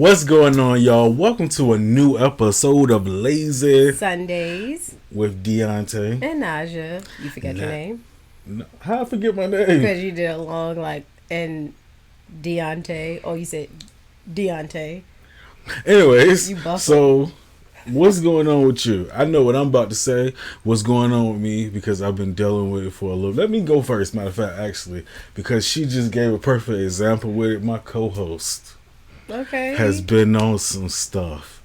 What's going on, y'all? Welcome to a new episode of Sundays with Dionte and NiJa. You forgot your name? No, how I forget my name? Because you did a long and Dionte. Oh, you said Dionte. Anyways, so what's going on with you? I know what I'm about to say. What's going on with me because I've been dealing with it for a little. Let me go first. Matter of fact, actually, because she just gave a perfect example with it. My co-host. Okay. Has been on some stuff.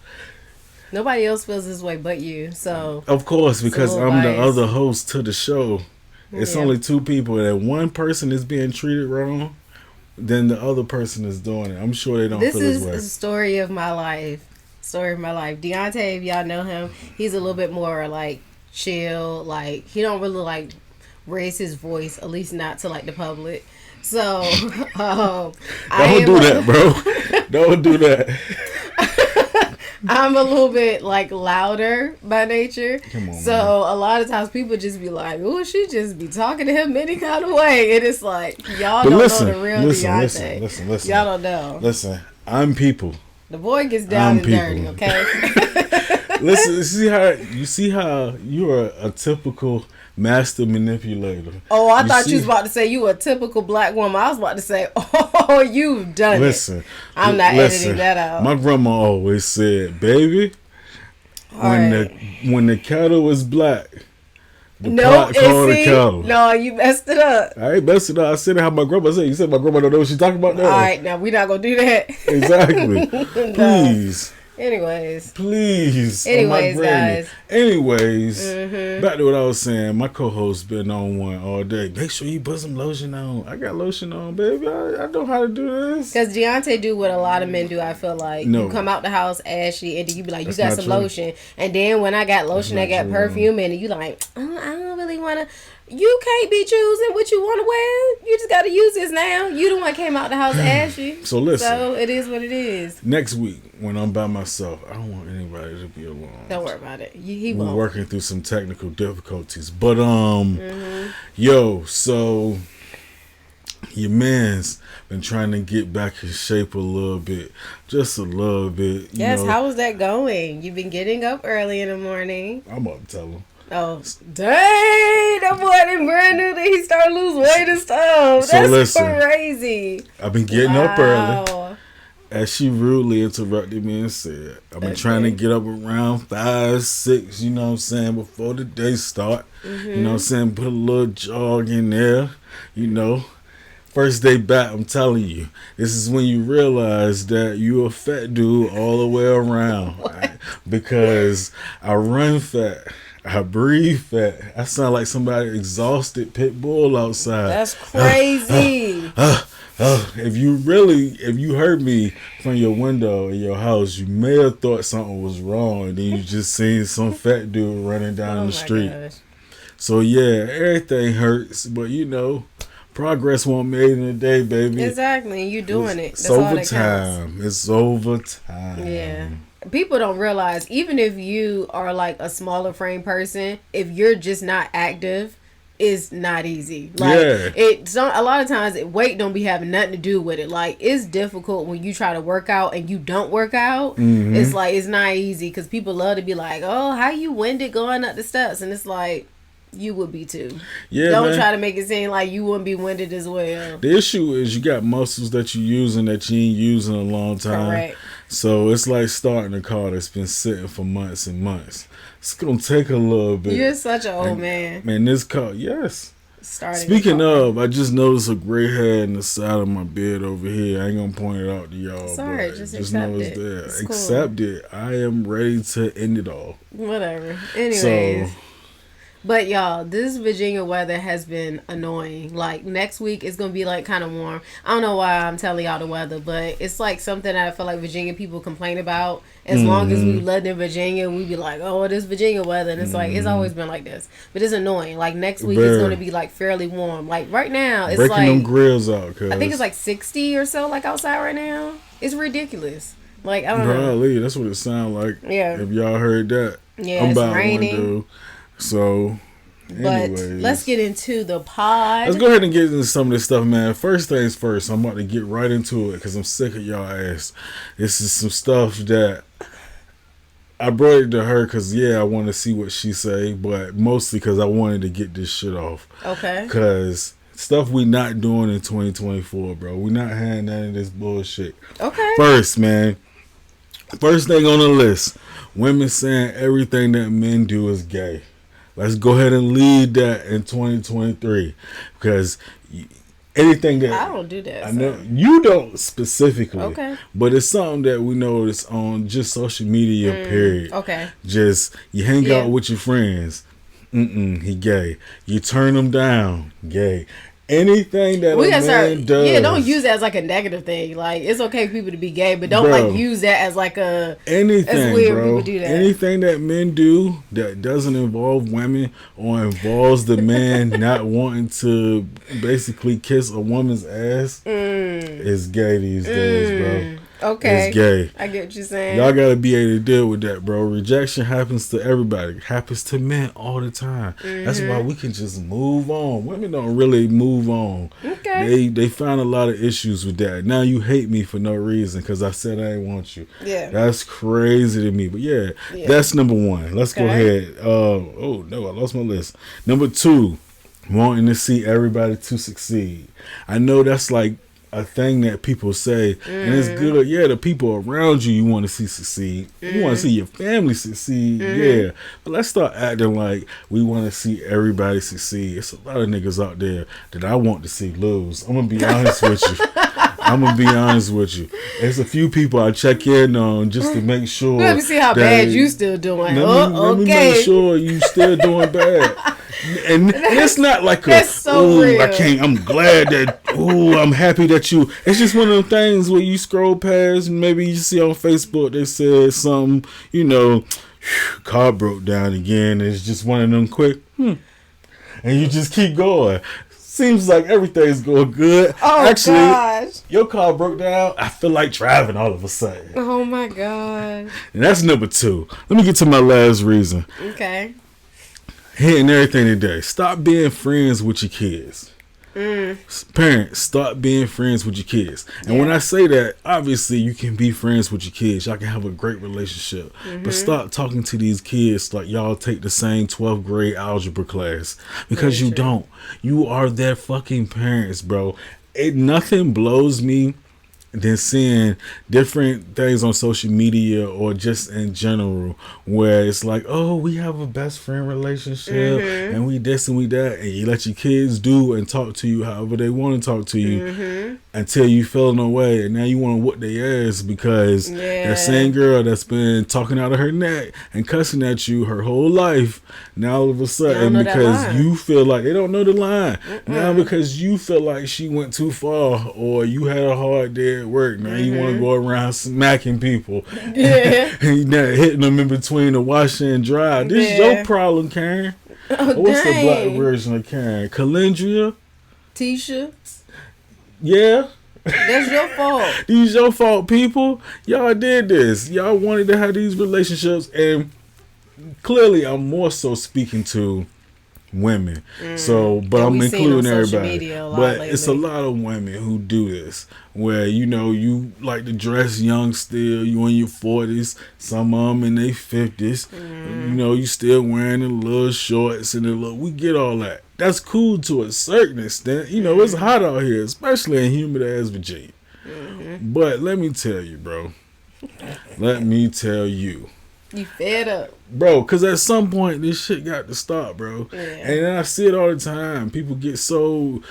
Nobody else feels this way but you. So of course, because I'm the other host to the show. It's only two people, and one person is being treated wrong, then the other person is doing it. I'm sure they don't feel this way. This is a story of my life. Dionte, if y'all know him, he's a little bit more like chill. Like he don't really like raise his voice, at least not to like the public. So, don't do that, bro. Don't do that. I'm a little bit like louder by nature. Come on, so man. A lot of times people just be like, "Oh, she just be talking to him any kind of way," and it's like y'all don't know the real Dionte. Listen. Y'all don't know. Listen, I'm people. The boy gets down and dirty. Okay. Listen, you see how you are a typical master manipulator. Oh, I thought you was about to say you were a typical black woman. I was about to say, oh, you've done it. I'm not editing that out. My grandma always said, baby, when the cattle was black, the pot called the cattle. No, you messed it up. I ain't messed it up. I said how my grandma said. You said my grandma don't know what she's talking about now. All right, now we're not going to do that. Exactly. Please. Anyways, guys. Back to what I was saying. My co-host's been on one all day. Make sure you put some lotion on. I got lotion on, baby. I know how to do this. Because Dionte do what a lot of men do. I feel like you come out the house ashy, and then you be like, you got some lotion, and then when I got lotion, I got perfume, and you like, oh, I don't really want to. You can't be choosing what you want to wear. You just got to use this now. You the one came out the house ashy. So listen. So it is what it is. Next week, when I'm by myself, I don't want anybody to be alone. Don't worry about it. We're working through some technical difficulties. But, so your man's been trying to get back in shape a little bit. Just a little bit. Yes, how is that going? You've been getting up early in the morning. I'm about to tell him. Oh, dang! That boy didn't brand new that he started losing weight and stuff. That's crazy. I've been getting up early. As she rudely interrupted me and said, I've been trying to get up around 5, 6, you know what I'm saying, before the day start. Mm-hmm. You know what I'm saying? Put a little jog in there, you know. First day back, I'm telling you, this is when you realize that you're a fat dude all the way around. Right? Because I run fat. I breathe fat. I sound like somebody exhausted pit bull outside. That's crazy. If you heard me from your window in your house, you may have thought something was wrong, and then you just seen some fat dude running down the street. Gosh. So yeah, everything hurts, but progress won't be made in a day, baby. Exactly, you doing it. It's overtime. It's overtime. Yeah. People don't realize, even if you are like a smaller frame person, if you're just not active, it's not easy. Like a lot of times weight don't be having nothing to do with it. Like it's difficult when you try to work out and you don't work out. Mm-hmm. It's like it's not easy because people love to be like, oh, how you winded going up the steps, and it's like you would be too. Yeah, don't try to make it seem like you wouldn't be winded as well. The issue is you got muscles that you're using that you ain't using in a long time. Correct. So it's like starting a car that's been sitting for months and months. It's gonna take a little bit. You're such an old man. Man, this car, yes. Speaking of, I just noticed a gray hair in the side of my beard over here. I ain't gonna point it out to y'all. Sorry, just accept know it. There. It's accept it. I am ready to end it all. Whatever. Anyways. But y'all, this Virginia weather has been annoying. Like next week it's gonna be like kind of warm. I don't know why I'm telling y'all the weather, but it's like something that I feel like Virginia people complain about. As long as we lived in Virginia, we be like, oh, it is Virginia weather, and it's like it's always been like this. But it's annoying. Like next week it's gonna be like fairly warm. Like right now it's breaking them grills out. Cause I think it's like 60 or so, like outside right now. It's ridiculous. Like I don't know. Lee, that's what it sounds like. Yeah. If y'all heard that, yeah, it's raining. So, But let's get into the pod. Let's go ahead and get into some of this stuff, man. First things first, I'm about to get right into it because I'm sick of y'all ass. This is some stuff that I brought it to her because, I want to see what she say, but mostly because I wanted to get this shit off. Okay. Because stuff we not doing in 2024, bro. We not having none of this bullshit. Okay. First thing on the list, women saying everything that men do is gay. Let's go ahead and lead that in 2023 because anything that I don't do that. I know you don't specifically. Okay. But it's something that we notice on just social media. Period. Okay. Just you hang out with your friends. He gay. You turn them down. Gay. Anything that a man does. Yeah, don't use that as like a negative thing. Like, it's okay for people to be gay, but don't like use that as like a... Anything, it's weird bro. People do that. Anything that men do that doesn't involve women or involves the man not wanting to basically kiss a woman's ass is gay these days, bro. Okay. It's gay. I get what you're saying. Y'all gotta be able to deal with that, bro. Rejection happens to everybody. It happens to men all the time. That's why we can just move on. Women don't really move on. Okay. They find a lot of issues with that. Now you hate me for no reason because I said I didn't want you. Yeah. That's crazy to me. But that's number one. Let's go ahead. Oh no, I lost my list. Number 2, wanting to see everybody to succeed. I know that's like a thing that people say, and it's good. Yeah, the people around you want to see succeed. You want to see your family succeed. Yeah, but let's start acting like we want to see everybody succeed. It's a lot of niggas out there that I want to see lose. I'm gonna be honest with you. There's a few people I check in on just to make sure. Let me see how bad you still doing. Let me make sure you still doing bad. And it's not like that's so real. I'm glad that I'm happy that you. It's just one of them things where you scroll past and maybe you see on Facebook they said something, car broke down again. It's just one of them quick and you just keep going. Seems like everything's going good. Oh, actually, gosh. Your car broke down. I feel like driving all of a sudden. Oh my god. And that's number 2. Let me get to my last reason. Okay. Hitting everything today. Stop being friends with your kids. Parents, stop being friends with your kids. And when I say that, obviously you can be friends with your kids. Y'all can have a great relationship. But stop talking to these kids like y'all take the same 12th grade algebra class. Because you don't. You are their fucking parents, bro. Nothing blows me than seeing different things on social media or just in general where it's like, oh, we have a best friend relationship and we this and we that, and you let your kids do and talk to you however they want to talk to you until you fell in the way, and now you want to whoop their ass because that same girl that's been talking out of her neck and cussing at you her whole life, now all of a sudden because you feel like they don't know the line, now because you feel like she went too far or you had a hard day at work, now you want to go around smacking people and hitting them in between the washer and dry. This is your problem, Karen. What's the black version of Karen? Calendria? Tisha? Yeah. That's your fault. These your fault, people. Y'all did this. Y'all wanted to have these relationships, and clearly I'm more so speaking to women. But I'm including everybody. But lately, it's a lot of women who do this where you like to dress young still, you in your 40s, some of them in their 50s. You still wearing the little shorts and the little, we get all that. That's cool to a certain extent. It's hot out here, especially in humid ass Virginia. But let me tell you, bro. You fed up. Bro, because at some point this shit got to stop, bro. And I see it all the time. People get so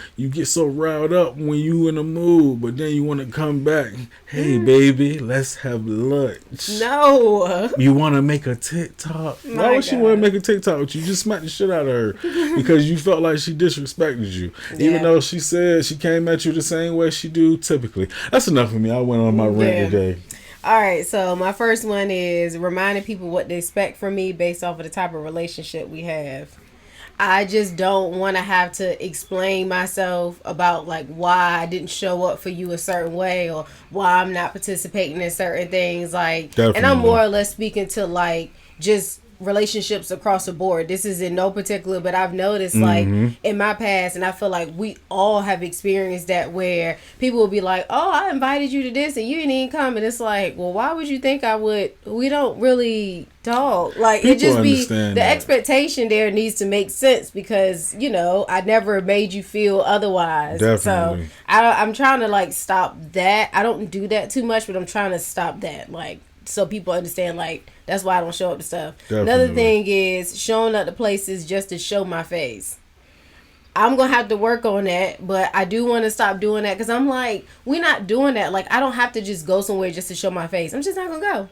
riled up when you in a mood, but then you want to come back. Hey, baby, let's have lunch. No. You want to make a TikTok? Why would she want to make a TikTok with you? You just smacked the shit out of her because you felt like she disrespected you. Even though she said she came at you the same way she do typically. That's enough for me. I went on my rant today. All right, so my first one is reminding people what they expect from me based off of the type of relationship we have. I just don't want to have to explain myself about like why I didn't show up for you a certain way or why I'm not participating in certain things. Like, definitely. And I'm more or less speaking to like just relationships across the board. This is in no particular, but I've noticed like in my past, and I feel like we all have experienced that, where people will be like, oh, I invited you to this and you didn't even come, and it's like, well, why would you think I would? We don't really talk. Like, people, it just be the expectation there needs to make sense, because you know I never made you feel otherwise. Definitely. So I'm trying to like stop that. I don't do that too much, but I'm trying to stop that, like, so people understand, like, that's why I don't show up to stuff. Definitely. Another thing is showing up to places just to show my face. I'm going to have to work on that, but I do want to stop doing that, because I'm like, we're not doing that. Like, I don't have to just go somewhere just to show my face. I'm just not going to go.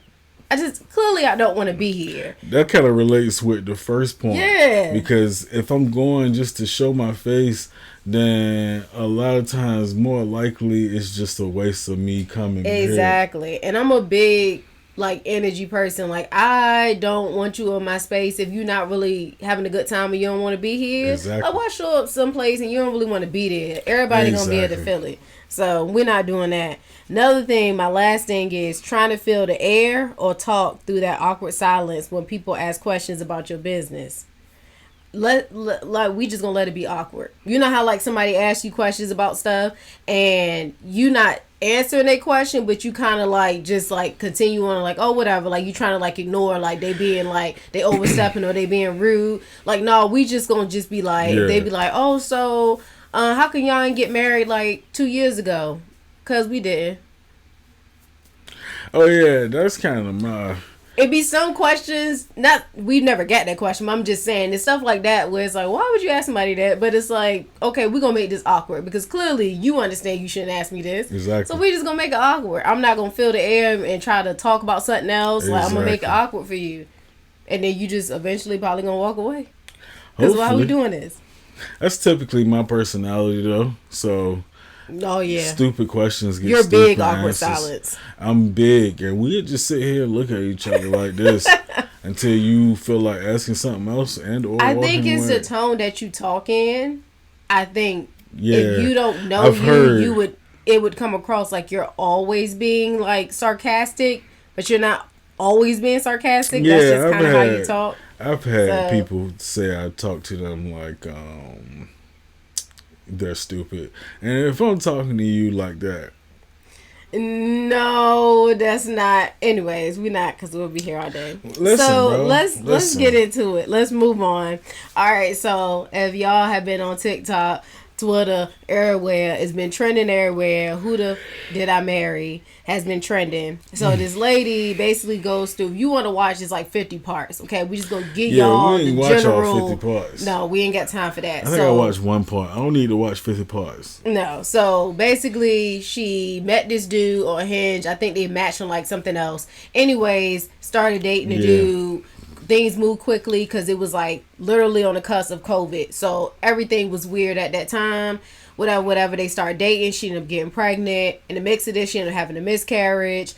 I don't want to be here. That kind of relates with the first point. Yeah. Because if I'm going just to show my face, then a lot of times more likely it's just a waste of me coming. Exactly. Here. And I'm a big like energy person. Like, I don't want you in my space if you're not really having a good time and you don't want to be here. Exactly. Like, why show up someplace and you don't really want to be there? Everybody gonna be able to feel it. So we're not doing that. Another thing, my last thing, is trying to fill the air or talk through that awkward silence when people ask questions about your business. Like, we just gonna let it be awkward. You know how like somebody asks you questions about stuff and you not answering their question, but you kind of like just like continue on like, oh, whatever, like you trying to like ignore like they being like they overstepping or they being rude. Like, no, we just gonna just be like, they be like, oh, so how can y'all ain't get married like 2 years ago? Cause we didn't. Oh yeah, that's kind of my. It be some questions, not, we never get that question, but I'm just saying, it's stuff like that where it's like, why would you ask somebody that? But it's like, okay, we're going to make this awkward, because clearly you understand you shouldn't ask me this. Exactly. So we just going to make it awkward. I'm not going to fill the air and try to talk about something else. Exactly. Like, I'm going to make it awkward for you. And then you just eventually probably going to walk away. Because why are we doing this? That's typically my personality, though. So... Oh yeah. Stupid questions get You're stupid big awkward answers. silence. I'm big, and we just sit here and look at each other like this until you feel like asking something else and or. I think it's the tone that you talk in. I think if you don't know it would come across like you're always being like sarcastic, but you're not always being sarcastic. Yeah, that's just kind of how you talk. I've had people say I talk to them like they're stupid. And if I'm talking to you like that. No, that's not. Anyways, we're not, because we'll be here all day. Listen, bro. Let's get into it. Let's move on. All right, so if y'all have been on TikTok, Twitter, everywhere, it's been trending everywhere. Who the did I marry has been trending. So this lady basically goes through, if you want to watch, it's like 50 parts. Okay, we just gonna give y'all we ain't the watch general. All 50 parts. No, we ain't got time for that. I think I watched one part. I don't need to watch 50 parts. No, so basically she met this dude on Hinge. I think they matched on like something else. Anyways, started dating the dude. Things moved quickly because it was like literally on the cusp of COVID. So everything was weird at that time. Whatever. They started dating. She ended up getting pregnant. In the mix of this, she ended up having a miscarriage.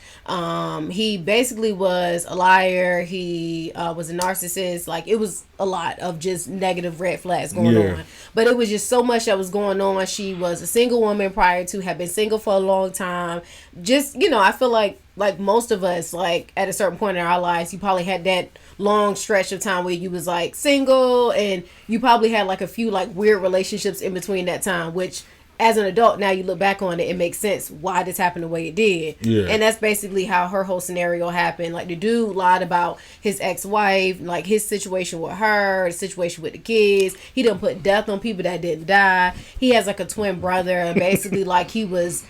He basically was a liar. He was a narcissist. Like, it was a lot of just negative red flags going on. But it was just so much that was going on. She was a single woman prior to, had been single for a long time. Just, I feel like most of us, like at a certain point in our lives, you probably had that long stretch of time where you was like single, and you probably had like a few like weird relationships in between that time, which as an adult now you look back on it, it makes sense why this happened the way it did. And that's basically how her whole scenario happened. Like, the dude lied about his ex-wife, like his situation with her, the situation with the kids. He done put death on people that didn't die. He has like a twin brother, and basically like he was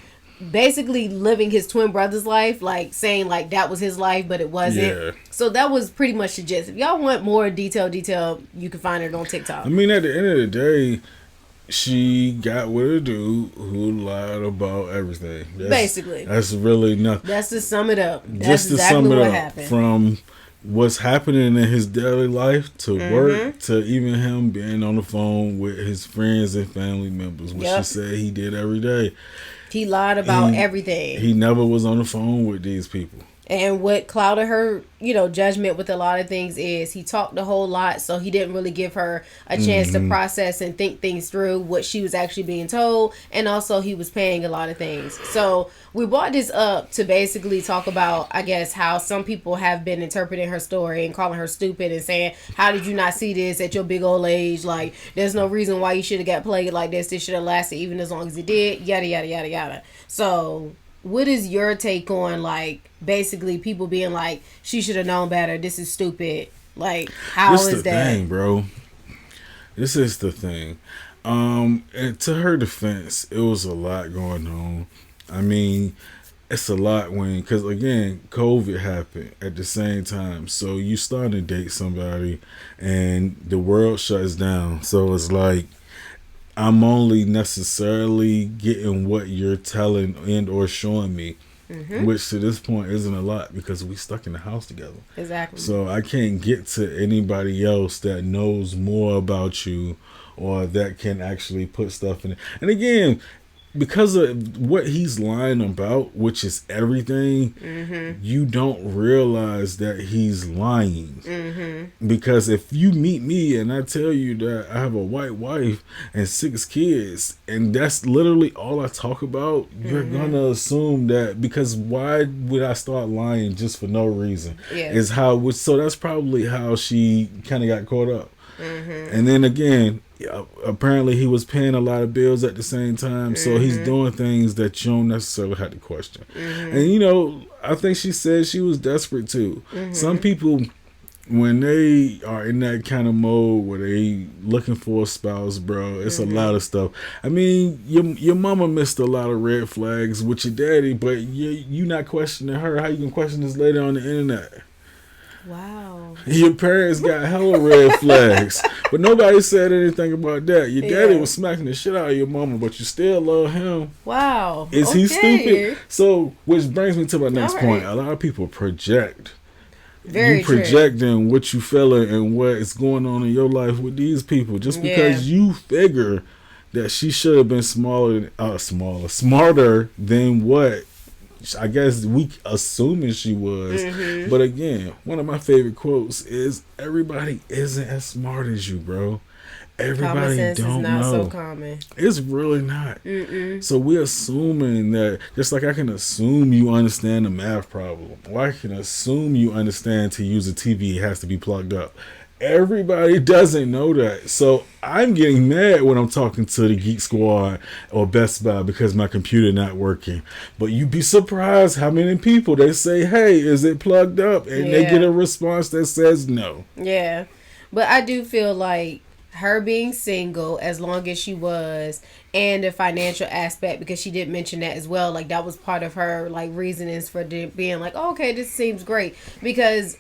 basically living his twin brother's life, like saying like that was his life, but it wasn't. So that was pretty much the gist. If y'all want more detail, you can find it on TikTok. I mean, at the end of the day, she got with a dude who lied about everything. That's really nothing. That's to sum it up. That's just to exactly sum it what up, happened. From what's happening in his daily life to work to even him being on the phone with his friends and family members, which she said he did every day. He lied about everything. He never was on the phone with these people. And what clouded her, judgment with a lot of things is he talked a whole lot, so he didn't really give her a chance to process and think things through what she was actually being told. And also he was paying a lot of things. So we brought this up to basically talk about, I guess, how some people have been interpreting her story and calling her stupid and saying, how did you not see this at your big old age? Like, there's no reason why you should have got played like this. This should have lasted even as long as it did. Yada, yada, yada, yada. So what is your take on, like, basically people being like, she should have known better, this is stupid? Like, how is that? This is the thing, bro. This is the thing. And to her defense, it was a lot going on. I mean, it's a lot because, again, COVID happened at the same time. So you start to date somebody and the world shuts down. So it's like, I'm only necessarily getting what you're telling and or showing me, which to this point isn't a lot because we stuck in the house together. Exactly. So I can't get to anybody else that knows more about you or that can actually put stuff in it. And again, because of what he's lying about, which is everything, you don't realize that he's lying. Because if you meet me and I tell you that I have a white wife and 6 kids, and that's literally all I talk about, you're gonna assume that, because why would I start lying just for no reason? Yeah. So that's probably how she kind of got caught up. And then again, apparently he was paying a lot of bills at the same time, so he's doing things that you don't necessarily have to question. And I think she said she was desperate too. Some people, when they are in that kind of mode where they looking for a spouse, bro, it's a lot of stuff. I mean, your mama missed a lot of red flags with your daddy, but you not questioning her. How you gonna question this lady on the internet? Wow. Your parents got hella red flags, but nobody said anything about that. Your daddy was smacking the shit out of your mama, but you still love him. Wow. Is he stupid? So, which brings me to my next point. A lot of people project. You projecting what you feeling and what is going on in your life with these people just because you figure that she should have been smarter than what I guess we assuming she was. But again, one of my favorite quotes is, everybody isn't as smart as you, bro. Everybody common sense don't is not know. So common. It's really not. So we're assuming that, just like I can assume you understand the math problem, or I can assume you understand to use a TV it has to be plugged up. Everybody doesn't know that. So I'm getting mad when I'm talking to the Geek Squad or Best Buy because my computer not working. But you'd be surprised how many people they say, hey, is it plugged up? And they get a response that says no. Yeah. But I do feel like her being single as long as she was, and the financial aspect, because she did mention that as well. Like, that was part of her, like, reasonings for being like, oh, okay, this seems great. Because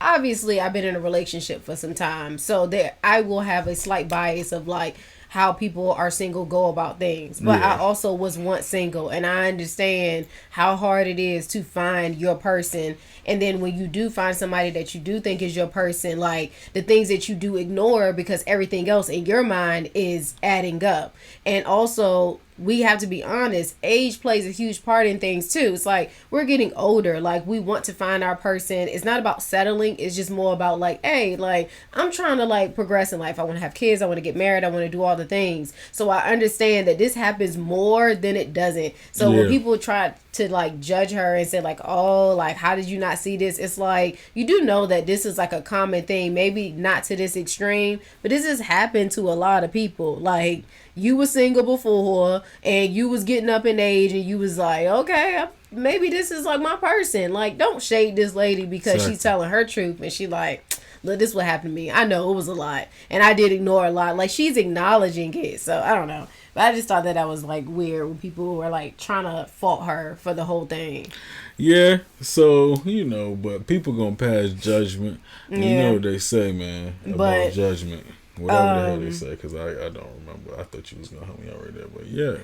obviously I've been in a relationship for some time, so there I will have a slight bias of like how people are single go about things. But I also was once single, and I understand how hard it is to find your person. And then when you do find somebody that you do think is your person, like, the things that you do ignore because everything else in your mind is adding up. And also, we have to be honest, age plays a huge part in things too. It's like, we're getting older, like, we want to find our person. It's not about settling, it's just more about like, hey, like, I'm trying to like progress in life. I want to have kids, I want to get married, I want to do all the things. So I understand that this happens more than it doesn't. So when people try to like judge her and say like, oh, like, how did you not see this? It's like, you do know that this is like a common thing, maybe not to this extreme, but this has happened to a lot of people. Like, you were single before and you was getting up in age and you was like, okay, maybe this is like my person. Like, don't shade this lady because she's telling her truth and she like, look, this is what happened to me. I know it was a lot and I did ignore a lot. Like, she's acknowledging it. So I don't know. But I just thought that was like weird when people were like trying to fault her for the whole thing. Yeah, so, but people gonna pass judgment. And you know what they say, man, about judgment. Whatever the hell they say, because I don't remember. I thought you was going to help me out right there, but yeah.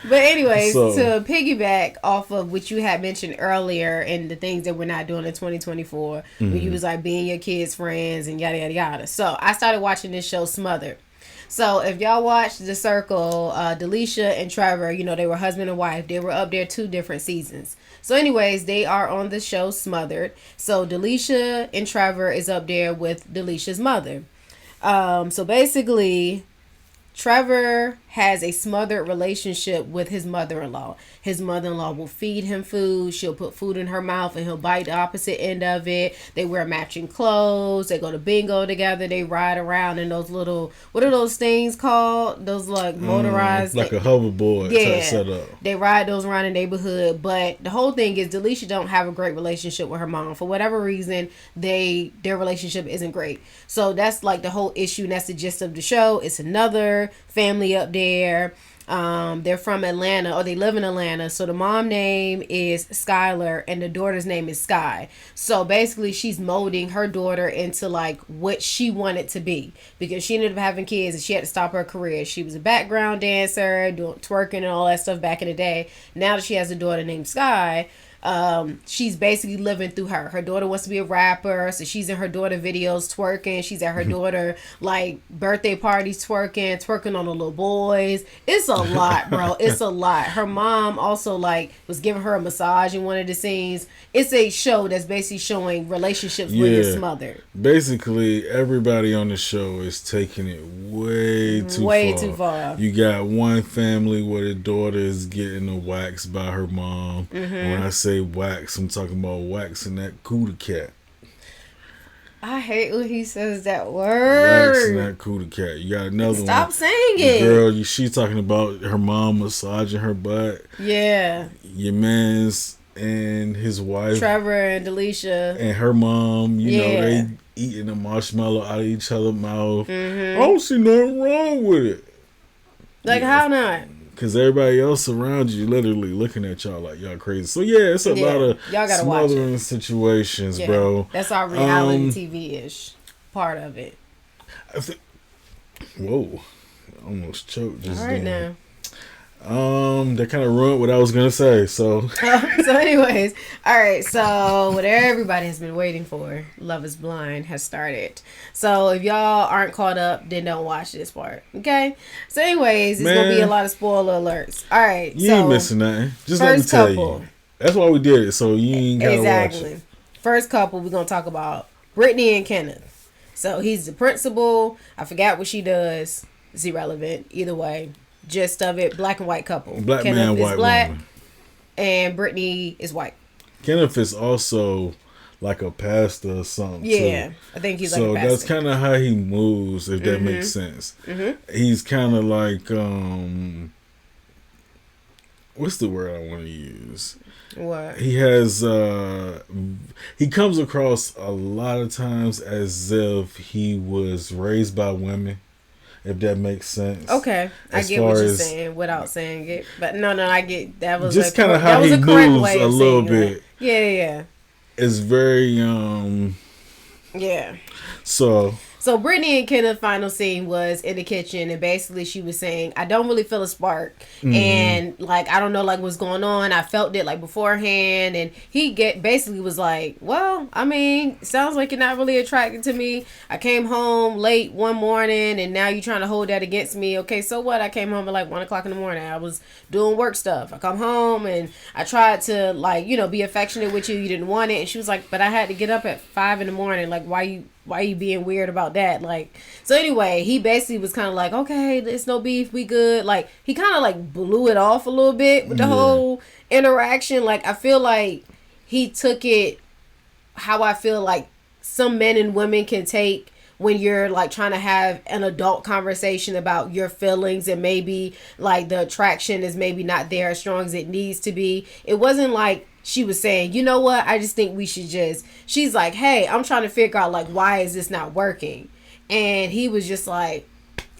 But anyways, to piggyback off of what you had mentioned earlier and the things that we're not doing in 2024, when you was like being your kids' friends and yada, yada, yada. So I started watching this show, Smothered. So if y'all watched The Circle, Delisha and Trevor, they were husband and wife. They were up there 2 different seasons. So anyways, they are on the show Smothered. So Delisha and Trevor is up there with Delisha's mother. So basically, Trevor has a smothered relationship with his mother-in-law. His mother-in-law will feed him food. She'll put food in her mouth and he'll bite the opposite end of it. They wear matching clothes. They go to bingo together. They ride around in those little, what are those things called? Those like motorized. Like a hoverboard type setup. They ride those around the neighborhood. But the whole thing is Delisha don't have a great relationship with her mom. For whatever reason, their relationship isn't great. So that's like the whole issue, and that's the gist of the show. It's another family up there. They're from Atlanta, or they live in Atlanta. So the mom name is Skylar and the daughter's name is Sky. So basically she's molding her daughter into like what she wanted to be, because she ended up having kids and she had to stop her career. She was a background dancer, doing twerking and all that stuff back in the day. Now that she has a daughter named Sky, she's basically living through her daughter wants to be a rapper, so she's in her daughter videos twerking. She's at her daughter like birthday parties twerking on the little boys. It's a lot, bro. It's a lot. Her mom also like was giving her a massage in one of the scenes. It's a show that's basically showing relationships when you're smothered. Basically everybody on the show is taking it way too far. You got one family where the daughter is getting a wax by her mom. When I say wax, I'm talking about waxing that cootie cat. I hate when he says that word. Waxing that cootie cat. You got another one. Stop saying it. Girl, she's talking about her mom massaging her butt. Yeah. Your man's and his wife, Trevor and Delisha, and her mom, you know, they eating a marshmallow out of each other's mouth. I don't see nothing wrong with it. Like, how not? Because everybody else around you literally looking at y'all like y'all crazy. So yeah, it's a lot of y'all gotta smothering situations, bro. That's our reality TV-ish part of it. Whoa, I almost choked just all right then. That kind of ruined what I was gonna say. So anyways, all right. So what everybody has been waiting for, Love Is Blind, has started. So if y'all aren't caught up, then don't watch this part. Okay. So anyways, it's gonna be a lot of spoiler alerts. All right. You ain't missing nothing. Just let me tell you. That's why we did it. So you ain't gotta watch it. First couple, we're gonna talk about Brittany and Kenneth. So he's the principal. I forgot what she does. It's irrelevant. Either way. Gist of it, black and white couple. Black Kenneth man, is white black, woman. And Brittany is white. Kenneth is also like a pastor or something. Yeah, too. I think he's like a pastor. So that's kind of how he moves, if that makes sense. He's kind of like, what's the word I want to use? What? He has, he comes across a lot of times as if he was raised by women. If that makes sense. Okay. I get what you're saying without saying it. But no, I get that was just kind of how he moves a little bit. Yeah. It's very yeah. So Brittany and Kenneth's final scene was in the kitchen, and basically she was saying, I don't really feel a spark. And like, I don't know like what's going on. I felt it like beforehand. And he basically was like, well, I mean, sounds like you're not really attracted to me. I came home late one morning and now you're trying to hold that against me. Okay, so what? I came home at like 1 o'clock in the morning. I was doing work stuff. I come home and I tried to like, be affectionate with you. You didn't want it. And she was like, but I had to get up at 5 in the morning. Like, why are you being weird about that? Like, so anyway, he basically was kind of like, okay, there's no beef, we good. Like, he kind of like blew it off a little bit with the whole interaction. Like, I feel like he took it how I feel like some men and women can take when you're like trying to have an adult conversation about your feelings, and maybe like the attraction is maybe not there as strong as it needs to be. It wasn't like she was saying, you know what, I just think we should she's like, hey, I'm trying to figure out like, why is this not working? And he was just like,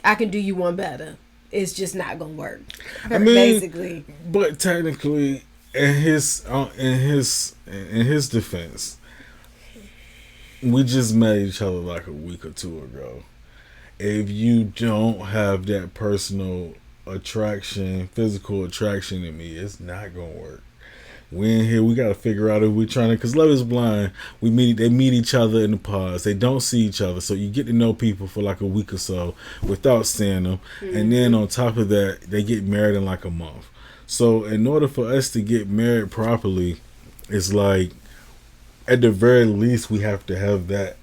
I can do you one better. It's just not gonna work. I mean, basically. But technically, in his defense, we just met each other like a week or two ago. If you don't have that personal attraction, physical attraction in me, it's not gonna work. we in here. We got to figure out if we're trying to, because love is blind. They meet each other in the pods. They don't see each other. So you get to know people for like a week or so without seeing them. Mm-hmm. And then on top of that, they get married in like a month. So in order for us to get married properly, it's like, at the very least, we have to have that.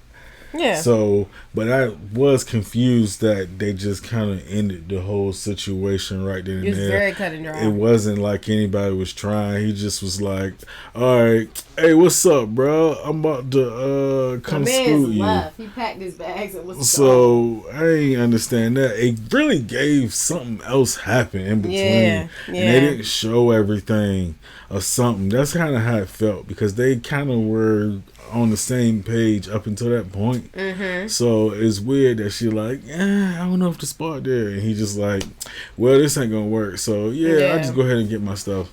Yeah. So, but I was confused that they just kind of ended the whole situation right then and there. It was very cut and dry. It wasn't like anybody was trying. He just was like, "All right, hey, what's up, bro? I'm about to come scoot you." Left. He packed his bags and was gone. So I ain't understand that. It really gave something else happen in between. Yeah. And they didn't show everything or something. That's kind of how it felt, because they kind of were on the same page up until that point. Mm-hmm. So it's weird that she like, I don't know if the spot there, and he just like, well, this ain't gonna work. So I just go ahead and get my stuff.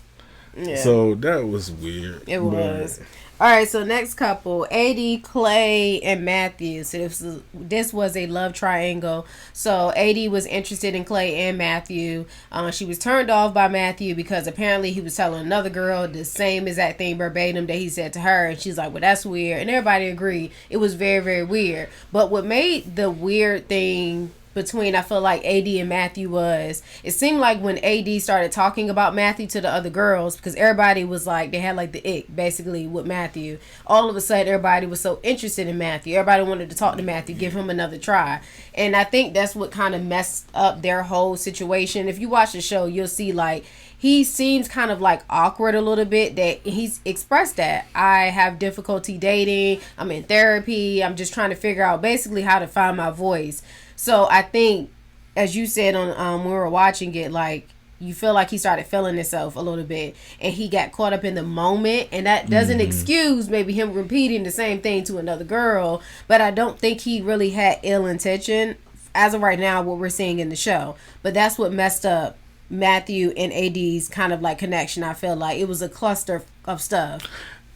Yeah. So that was weird. It was. All right, so next couple, AD, Clay, and Matthew. So this was a love triangle. So AD was interested in Clay and Matthew. She was turned off by Matthew because apparently he was telling another girl the same exact thing verbatim that he said to her. And she's like, well, that's weird. And everybody agreed. It was very, very weird. But what made the weird thing between, I feel like, AD and Matthew was, it seemed like when AD started talking about Matthew to the other girls, because everybody was like, they had like the ick basically with Matthew, all of a sudden everybody was so interested in Matthew. Everybody wanted to talk to Matthew, give him another try. And I think that's what kind of messed up their whole situation. If you watch the show, you'll see like he seems kind of like awkward a little bit, that he's expressed that I have difficulty dating, I'm in therapy, I'm just trying to figure out basically how to find my voice. So I think, as you said on when we were watching it, like, you feel like he started feeling himself a little bit, and he got caught up in the moment, and that doesn't excuse maybe him repeating the same thing to another girl, but I don't think he really had ill intention as of right now, what we're seeing in the show. But that's what messed up Matthew and AD's kind of like connection. I feel like it was a cluster of stuff.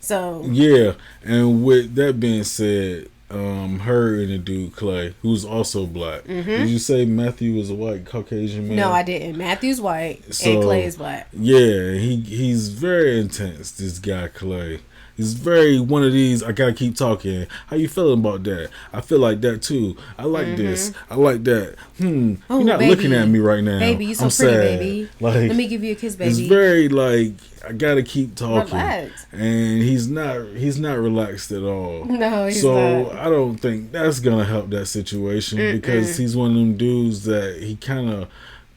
So yeah, and with that being said, her and the dude Clay, who's also black. Mm-hmm. Did you say Matthew was a white Caucasian man? No, I didn't. Matthew's white, and Clay is black. Yeah, he's very intense. This guy Clay, he's very one of these. I gotta keep talking. How you feeling about that? I feel like that too. I like this. I like that. You're not baby, looking at me right now. Baby, you so I'm pretty, sad. baby. Like, let me give you a kiss, baby. It's very like, I gotta keep talking. Relax. And he's not relaxed at all. No, he's not. So I don't think that's gonna help that situation, because he's one of them dudes that he kind of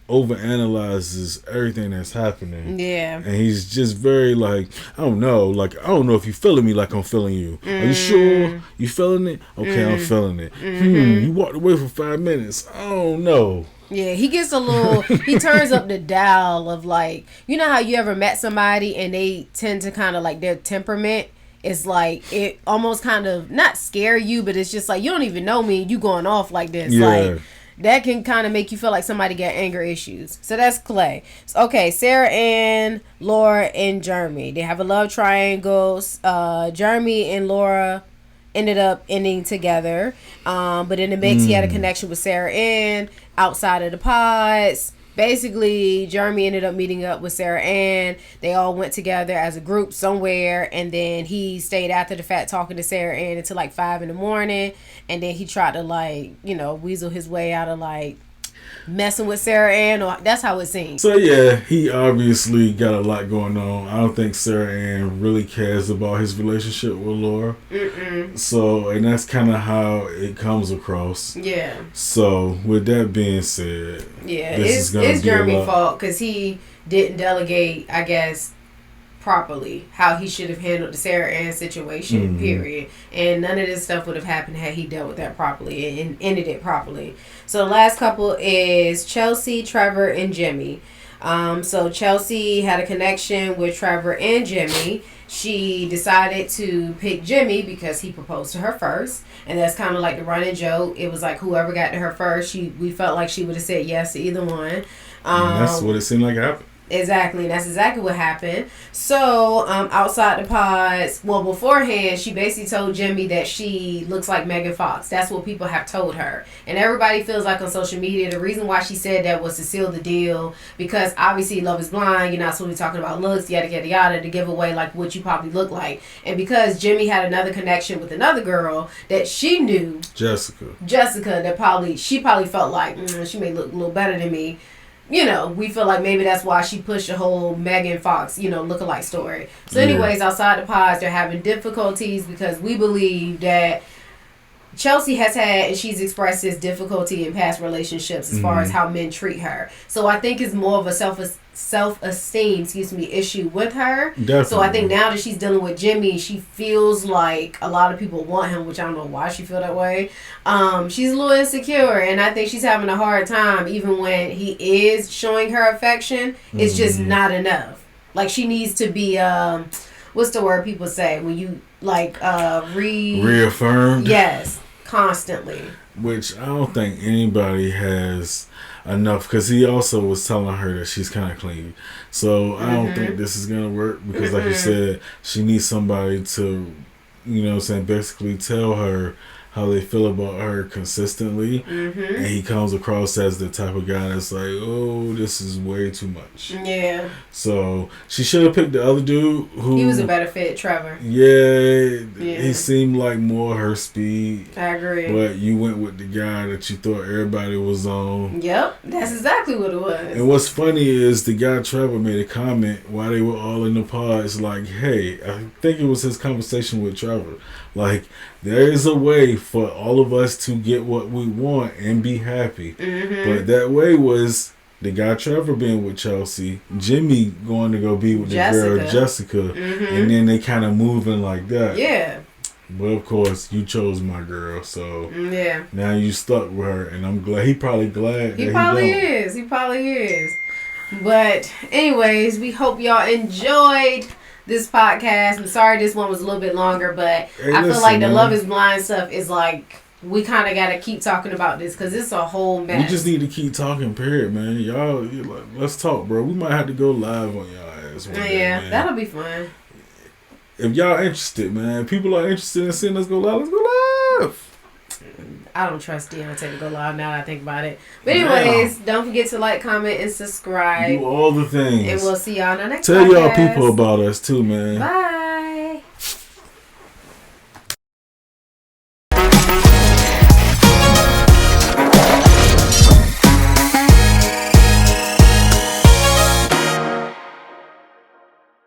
overanalyzes everything that's happening. Yeah. And he's just very like, I don't know if you feeling me like I'm feeling you. Are you sure you feeling it? Okay, I'm feeling it. You walked away for 5 minutes. I don't know. Yeah, he gets a little, he turns up the dial of like, you know how you ever met somebody and they tend to kind of like, their temperament is like, it almost kind of not scare you, but it's just like, you don't even know me, you going off like this. Yeah. Like, that can kind of make you feel like somebody got anger issues. So that's Clay. Okay, Sarah Ann, Laura, and Jeremy. They have a love triangle. Jeremy and Laura ended up ending together. But in the mix, he had a connection with Sarah Ann outside of the pods. Basically, Jeremy ended up meeting up with Sarah Ann. They all went together as a group somewhere, and then he stayed after the fact talking to Sarah Ann until like 5 a.m, and then he tried to like, weasel his way out of like messing with Sarah Ann, or that's how it seems. So yeah, he obviously got a lot going on. I don't think Sarah Ann really cares about his relationship with Laura. So, and that's kind of how it comes across. Yeah. So with that being said, yeah, it's Jeremy's fault because he didn't delegate, I guess, properly how he should have handled the Sarah Ann situation, period. And none of this stuff would have happened had he dealt with that properly and ended it properly. So the last couple is Chelsea, Trevor, and Jimmy. So Chelsea had a connection with Trevor and Jimmy. She decided to pick Jimmy because he proposed to her first, and that's kind of like the running joke. It was like whoever got to her first, we felt like she would have said yes to either one. That's what it seemed like happened. Exactly. That's exactly what happened. So, outside the pods, well, beforehand, she basically told Jimmy that she looks like Megan Fox. That's what people have told her. And everybody feels like on social media, the reason why she said that was to seal the deal, because obviously Love is Blind, you're not supposed to be talking about looks, yada, yada, yada, to give away like what you probably look like. And because Jimmy had another connection with another girl that she knew, Jessica, that she probably felt like, she may look a little better than me. You know, we feel like maybe that's why she pushed the whole Megan Fox, lookalike story. So anyways, outside the pods, they're having difficulties because we believe that Chelsea has had, and she's expressed this difficulty in past relationships as far as how men treat her. So I think it's more of a self-esteem, issue with her. Definitely. So I think now that she's dealing with Jimmy, she feels like a lot of people want him, which I don't know why she feel that way. She's a little insecure, and I think she's having a hard time even when he is showing her affection. It's just not enough. Like, she needs to be, what's the word people say when you reaffirmed? Yes, constantly. Which I don't think anybody has enough, because he also was telling her that she's kind of clingy. So I don't think this is going to work because, like you said, she needs somebody to, basically tell her how they feel about her consistently. And he comes across as the type of guy that's like, oh, this is way too much. Yeah. So she should have picked the other dude who... He was a better fit, Trevor. Yeah. He seemed like more her speed. I agree. But you went with the guy that you thought everybody was on. Yep. That's exactly what it was. And what's funny is the guy Trevor made a comment while they were all in the pods like, hey, I think it was his conversation with Trevor. Like, there is a way for all of us to get what we want and be happy. But that way was the guy Trevor being with Chelsea, Jimmy going to go be with the girl Jessica, and then they kind of moving like that. Yeah. But of course, you chose my girl, so now you stuck with her, and I'm glad. He probably glad. He probably is. But anyways, we hope y'all enjoyed this podcast. I'm sorry this one was a little bit longer, but I feel like the Love is Blind stuff is like, we kind of got to keep talking about this because it's a whole mess. We just need to keep talking, period, man. Y'all, let's talk, bro. We might have to go live on y'all ass one day, man. That'll be fun. If y'all interested, man, people are interested in seeing us go live, let's go live. I don't trust Dionte to go live now that I think about it. But anyways, don't forget to like, comment, and subscribe. Do all the things. And we'll see y'all in the next Tell y'all people about us too, man. Bye.